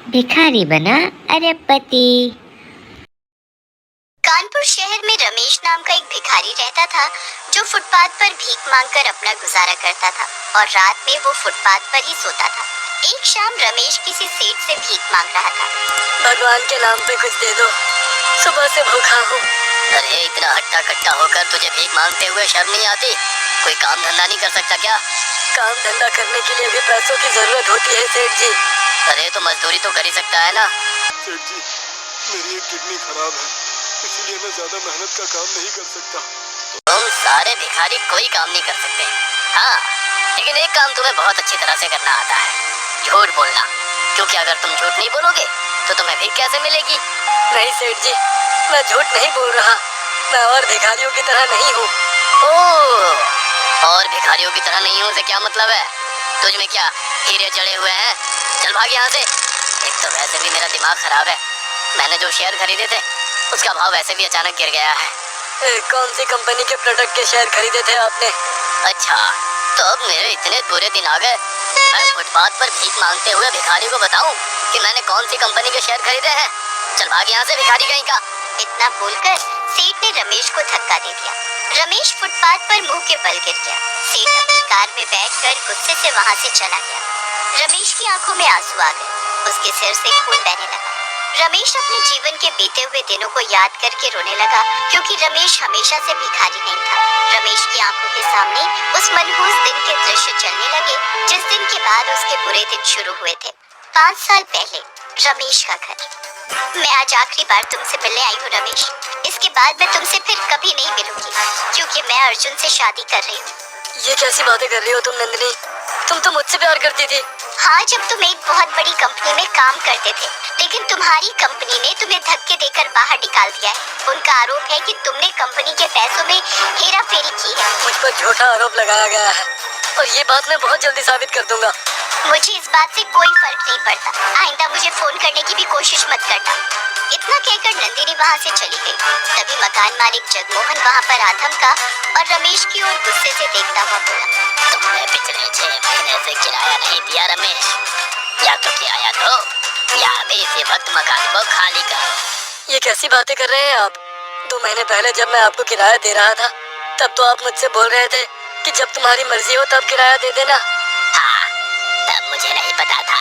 भिखारी बना अरबपति। कानपुर शहर में रमेश नाम का एक भिखारी रहता था जो फुटपाथ पर भीख मांगकर अपना गुजारा करता था और रात में वो फुटपाथ पर ही सोता था। एक शाम रमेश किसी सेठ से भीख मांग रहा था। भगवान के नाम पे कुछ दे दो, सुबह से भूखा हूँ। अरे इतना हट्टा कट्टा होकर तुझे भीख मांगते हुए शर्म नहीं आती? कोई काम धंधा नहीं कर सकता क्या? काम धंधा करने के लिए भी पैसों की जरूरत होती है सेठ जी। अरे तो मजदूरी तो कर ही सकता है ना। सेठ जी, मेरी एक किडनी खराब है, इसलिए मैं ज्यादा मेहनत का काम नहीं कर सकता। तुम सारे भिखारी कोई काम नहीं कर सकते। हाँ, लेकिन एक काम तुम्हें बहुत अच्छी तरह से करना आता है, झूठ बोलना। क्योंकि अगर तुम झूठ नहीं बोलोगे तो तुम्हें भीख कैसे मिलेगी? नहीं सेठ जी, मैं झूठ नहीं बोल रहा। मैं और भिखारियों की तरह नहीं हूँ। ओह, और भिखारियों की तरह नहीं हूँ से क्या मतलब है? तुझ में क्या हीरे जड़े हुए हैं? चल भाग यहाँ से। एक तो वैसे भी मेरा दिमाग खराब है। मैंने जो शेयर खरीदे थे उसका भाव वैसे भी अचानक गिर गया है। कौन सी कंपनी के प्रोडक्ट के शेयर खरीदे थे आपने? अच्छा, तो अब मेरे इतने बुरे दिन आ गए। मैं फुटपाथ पर भीख मांगते हुए भिखारी को बताऊं कि मैंने कौन सी कंपनी के शेयर खरीदे हैं? चल भाग यहाँ से भिखारी कहीं का। इतना बोलकर सेठ ने रमेश को धक्का दे दिया। रमेश फुटपाथ पर मुंह के बल गिर गया। सेठ अपनी कार में बैठकर गुस्से से वहां से चला गया। रमेश की आंखों में आंसू आ गए, उसके सिर से खून बहने लगा। रमेश अपने जीवन के बीते हुए दिनों को याद करके रोने लगा, क्योंकि रमेश हमेशा से भिखारी नहीं था। रमेश की आंखों के सामने उस मनहूस दिन के दृश्य चलने लगे जिस दिन के बाद उसके बुरे दिन शुरू हुए थे। 5 साल पहले रमेश का घर। मैं आज आखिरी बार तुमसे मिलने आई हूँ रमेश। इसके बाद मैं तुमसे फिर कभी नहीं मिलूंगी, क्योंकि मैं अर्जुन से शादी कर रही हूँ। ये कैसी बातें कर रही हो तुम नंदिनी? तुम तो मुझसे प्यार करती थी। हाँ, जब तुम एक बहुत बड़ी कंपनी में काम करते थे, लेकिन तुम्हारी कंपनी ने तुम्हें धक्के देकर बाहर निकाल दिया है। उनका आरोप है कि तुमने कंपनी के पैसों में हेरा फेरी की है। मुझ पर झूठा आरोप लगाया गया है और ये बात मैं बहुत जल्दी साबित कर दूंगा। मुझे इस बात से कोई फर्क नहीं पड़ता। आइंदा मुझे फोन करने की भी कोशिश मत करना। इतना कहकर नंदिनी वहाँ से चली गई। तभी मकान मालिक जगमोहन वहाँ पर आधम का और रमेश की ओर गुस्से से देखता हुआ बोला, तुमने पिछले 6 महीने से किराया नहीं दिया रमेश। या तो किराया दो या अभी इसी वक्त मकान को खाली करो। ये कैसी बातें कर रहे हैं आप? 2 महीने पहले जब मैं आपको किराया दे रहा था तब तो आप मुझसे बोल रहे थे कि जब तुम्हारी मर्जी हो तब किराया दे देना। हाँ, तब मुझे नहीं पता था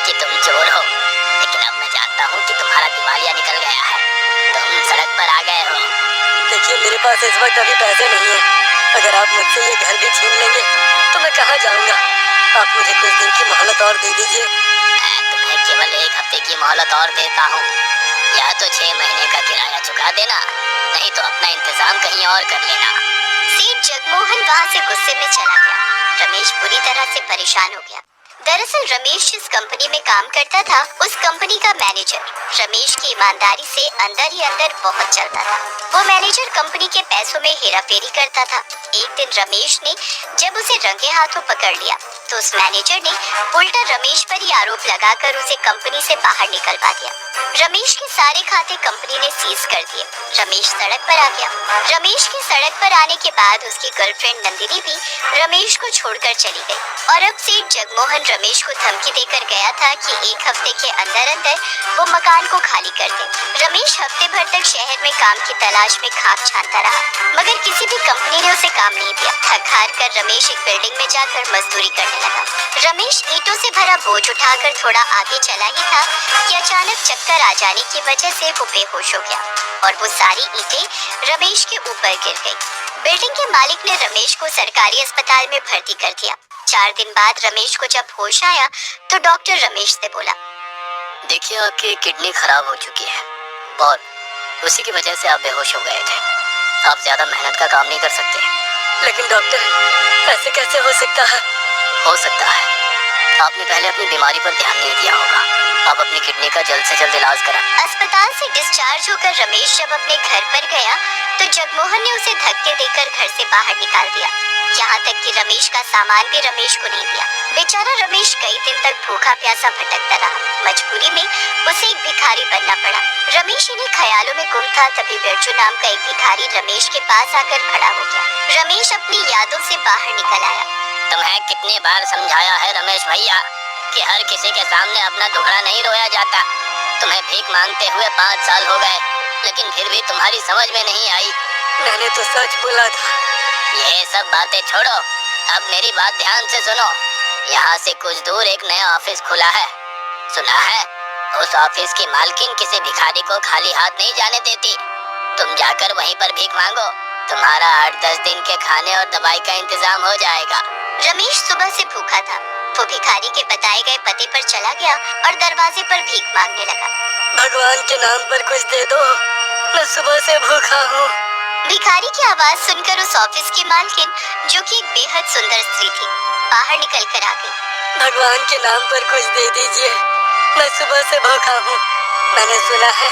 कि तुम चोर हो, लेकिन अब मैं जानता हूँ कि तुम्हारा दिवालिया निकल गया है। तुम सड़क पर आ गए हो। देखिए, मेरे पास इस वक्त अभी पैसे नहीं है। अगर आप मुझसे ये घर भी छीन लेंगे तो मैं कहाँ जाऊँगा? आप मुझे कुछ दिन की मोहलत और दे दीजिए। मैं तुम्हें केवल 1 हफ्ते की मोहलत और देता हूँ। या तो 6 महीने का किराया चुका देना, नहीं तो अपना इंतजाम कहीं और कर लेना। सेठ जगमोहन वहाँ से गुस्से में चला गया। रमेश बुरी तरह से परेशान हो गया। दरअसल रमेश जिस कंपनी में काम करता था, उस कंपनी का मैनेजर रमेश की ईमानदारी से अंदर ही अंदर बहुत जलता था। वो मैनेजर कंपनी के पैसों में हेराफेरी करता था। एक दिन रमेश ने जब उसे रंगे हाथों पकड़ लिया तो उस मैनेजर ने उल्टा रमेश पर ही आरोप लगाकर उसे कंपनी से बाहर निकलवा दिया। रमेश के सारे खाते कंपनी ने सीज कर दिए। रमेश सड़क पर आ गया। रमेश के सड़क पर आने के बाद उसकी गर्लफ्रेंड नंदिनी भी रमेश को छोड़कर चली गई। और अब सेठ जगमोहन रमेश को धमकी देकर गया था कि 1 हफ्ते के अंदर अंदर वो मकान को खाली कर दे। रमेश हफ्ते भर तक शहर में काम की तलाश में खाक छानता रहा, मगर किसी भी कंपनी ने उसे काम नहीं दिया। थक हार कर रमेश एक बिल्डिंग में जाकर मजदूरी करने लगा। रमेश ईंटों से भरा बोझ उठाकर थोड़ा आगे चला ही था कि अचानक चक्कर आ जाने की वजह से वो बेहोश हो गया और वो सारी ईंटें रमेश के ऊपर गिर गई। बिल्डिंग के मालिक ने रमेश को सरकारी अस्पताल में भर्ती कर दिया। 4 दिन बाद रमेश को जब होश आया तो डॉक्टर रमेश से बोला, देखिए, आपकी किडनी खराब हो चुकी है और उसी की वजह से आप बेहोश हो गए थे। आप ज्यादा मेहनत का काम नहीं कर सकते। लेकिन डॉक्टर, ऐसे कैसे हो सकता है? हो सकता है आपने पहले अपनी बीमारी पर ध्यान नहीं दिया होगा। आप अपनी किडनी का जल्द से जल्द इलाज कराएं। अस्पताल से डिस्चार्ज होकर रमेश जब अपने घर पर गया तो जगमोहन ने उसे धक्के देकर घर से बाहर निकाल दिया। यहाँ तक कि रमेश का सामान भी रमेश को नहीं दिया। बेचारा रमेश कई दिन तक भूखा प्यासा भटकता रहा। मजबूरी में उसे एक भिखारी बनना पड़ा। रमेश इन्हीं ख्यालों में गुम था, तभी बिरजू नाम का एक भिखारी रमेश के पास आकर खड़ा हो गया। रमेश अपनी यादों से बाहर निकल आया। तुम्हें कितनी बार समझाया है रमेश भैया कि हर किसी के सामने अपना दुखड़ा नहीं रोया जाता। आता। तुम्हें भीख मांगते हुए 5 साल हो गए, लेकिन फिर भी तुम्हारी समझ में नहीं आई। मैंने तो सच बोला था। ये सब बातें छोड़ो, अब मेरी बात ध्यान से सुनो। यहाँ से कुछ दूर एक नया ऑफिस खुला है, सुना है? उस ऑफिस की मालकिन किसी भिखारी को खाली हाथ नहीं जाने देती। तुम जाकर वहीं पर भीख मांगो, तुम्हारा 8-10 दिन के खाने और दवाई का इंतजाम हो जाएगा। रमेश सुबह से भूखा था। वो भिखारी के बताए गए पते पर चला गया और दरवाजे पर भीख मांगने लगा। भगवान के नाम पर कुछ दे दो, मैं सुबह से भूखा हूँ। भिखारी की आवाज सुनकर उस ऑफिस की मालकिन, जो कि एक बेहद सुंदर स्त्री थी, बाहर निकल कर आ गई। भगवान के नाम पर कुछ दे दीजिए, मैं सुबह से भूखा हूँ। मैंने सुना है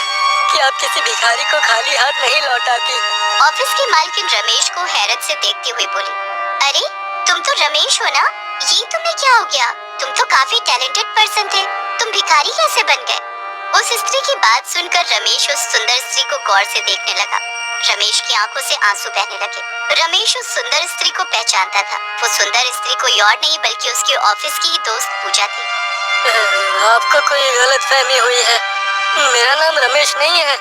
कि आप किसी भिखारी को खाली हाथ नहीं लौटाती। ऑफिस की मालकिन रमेश को हैरत से देखते हुए बोली, अरे तुम तो रमेश हो ना? ये तुम्हें क्या हो गया? तुम तो काफी टैलेंटेड पर्सन थे, तुम भिखारी कैसे बन गए? उस स्त्री की बात सुनकर रमेश उस सुंदर स्त्री को गौर से देखने लगा। रमेश की आंखों से आंसू बहने लगे। रमेश उस सुंदर स्त्री को पहचानता था। वो सुंदर स्त्री कोई और नहीं बल्कि उसके ऑफिस की ही दोस्त पूजा थी। आपको कोई गलतफहमी हुई है, मेरा नाम रमेश नहीं है।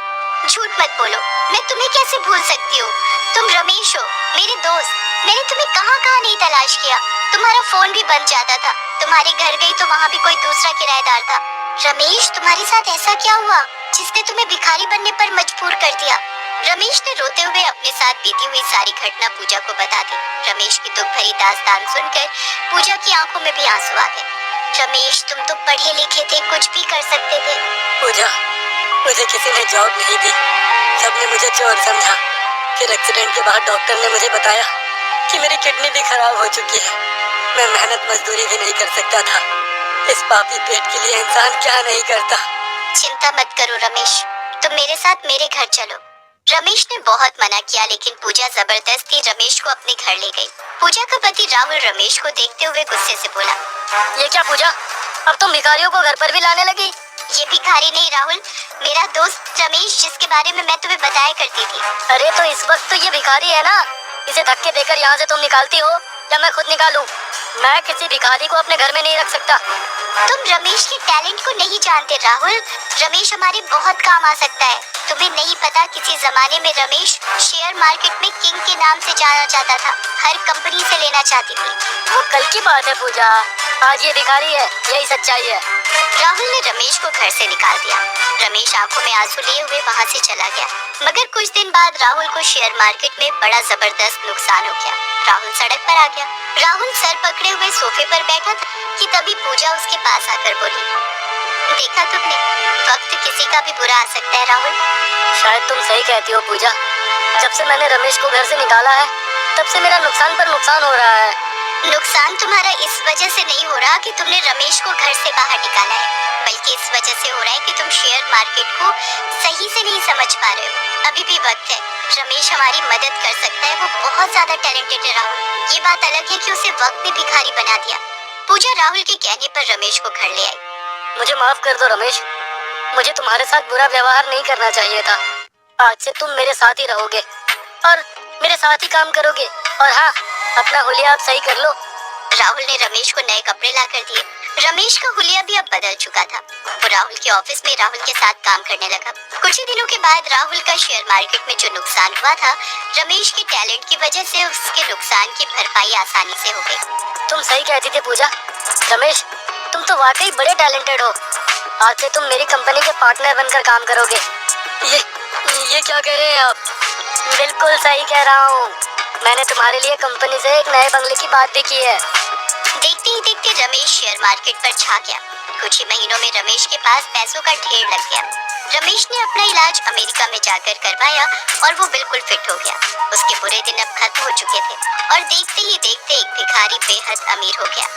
झूठ मत बोलो, मैं तुम्हें कैसे भूल सकती हूँ? तुम रमेश हो, मेरे दोस्त। मैंने तुम्हें कहाँ कहाँ नहीं तलाश किया, तुम्हारा फोन भी बंद जाता था। तुम्हारे घर गई तो वहाँ भी कोई दूसरा किराएदार था। रमेश, तुम्हारे साथ ऐसा क्या हुआ जिसने तुम्हें भिखारी बनने पर मजबूर कर दिया? रमेश ने रोते हुए अपने साथ बीती हुई सारी घटना पूजा को बता दी। रमेश की दुख भरी दास्तान सुनकर पूजा की आंखों में भी आंसू आ गए। रमेश, तुम तो पढ़े लिखे थे, कुछ भी कर सकते थे। पूजा, मुझे किसी ने जॉब नहीं दी, सबने मुझे चोर समझा। फिर एक्सीडेंट के बाद डॉक्टर ने मुझे बताया कि मेरी किडनी भी खराब हो चुकी है। मैं मेहनत मजदूरी भी नहीं कर सकता था। इस पापी पेट के लिए इंसान क्या नहीं करता। चिंता मत करो रमेश, तुम मेरे साथ मेरे घर चलो। रमेश ने बहुत मना किया, लेकिन पूजा जबरदस्ती रमेश को अपने घर ले गई। पूजा का पति राहुल रमेश को देखते हुए गुस्से से बोला, ये क्या पूजा, अब तुम भिखारियों को घर पर भी लाने लगी? ये भिखारी नहीं राहुल, मेरा दोस्त रमेश, जिसके बारे में मैं तुम्हें बताया करती थी। अरे तो इस वक्त तो ये भिखारी है ना, इसे धक्के देकर यहाँ से तुम निकालती हो या मैं खुद निकालूं? मैं किसी भिखारी को अपने घर में नहीं रख सकता। तुम रमेश के टैलेंट को नहीं जानते राहुल। रमेश हमारे बहुत काम आ सकता है। तुम्हें नहीं पता, किसी जमाने में रमेश शेयर मार्केट में किंग के नाम से जाना जाता था। हर कंपनी से लेना चाहती थी। वो कल की बात है पूजा, आज ये भिखारी है, यही सच्चाई है। राहुल ने रमेश को घर से निकाल दिया। रमेश आंखों में आंसू लिए हुए वहाँ से चला गया। मगर कुछ दिन बाद राहुल को शेयर मार्केट में बड़ा जबरदस्त नुकसान हो गया। राहुल सड़क पर आ गया। राहुल सर पकड़े हुए सोफे पर बैठा था कि तभी पूजा उसके पास आकर बोली, देखा तुमने, वक्त किसी का भी बुरा आ सकता है राहुल। शायद तुम सही कहती हो पूजा, जब से मैंने रमेश को घर से निकाला है तब से मेरा नुकसान पर नुकसान हो रहा है। नुकसान तुम्हारा इस वजह से नहीं हो रहा कि तुमने रमेश को घर से बाहर निकाला है, बल्कि इस वजह से हो रहा है कि तुम शेयर मार्केट को सही से नहीं समझ पा रहे हो। अभी भी वक्त है, रमेश हमारी मदद कर सकता है। वो बहुत ज्यादा टैलेंटेड है राहुल। ये बात अलग है कि उसे वक्त में भिखारी बना दिया। पूजा राहुल के कहने पर रमेश को घर ले आई। मुझे माफ कर दो रमेश, मुझे तुम्हारे साथ बुरा व्यवहार नहीं करना चाहिए था। आज से तुम मेरे साथ ही रहोगे और मेरे साथ ही काम करोगे। और हाँ, अपना हुलिया आप सही कर लो। राहुल ने रमेश को नए कपड़े ला कर दिए। रमेश का हुलिया भी अब बदल चुका था। वो राहुल के ऑफिस में राहुल के साथ काम करने लगा। कुछ ही दिनों के बाद राहुल का शेयर मार्केट में जो नुकसान हुआ था, रमेश के टैलेंट की वजह से उसके नुकसान की भरपाई आसानी से हो गई। तुम सही कहती थी पूजा, रमेश तुम तो वाकई बड़े टैलेंटेड हो। आज से तुम मेरी कंपनी के पार्टनर बनकर काम करोगे। ये क्या कह रहे हैं आप? बिल्कुल सही कह रहा हूँ। मैंने तुम्हारे लिए कंपनी से एक नए बंगले की बात भी की है। देखते ही देखते रमेश शेयर मार्केट पर छा गया। कुछ ही महीनों में रमेश के पास पैसों का ढेर लग गया। रमेश ने अपना इलाज अमेरिका में जाकर करवाया और वो बिल्कुल फिट हो गया। उसके बुरे दिन अब खत्म हो चुके थे और देखते ही देखते एक भिखारी बेहद अमीर हो गया।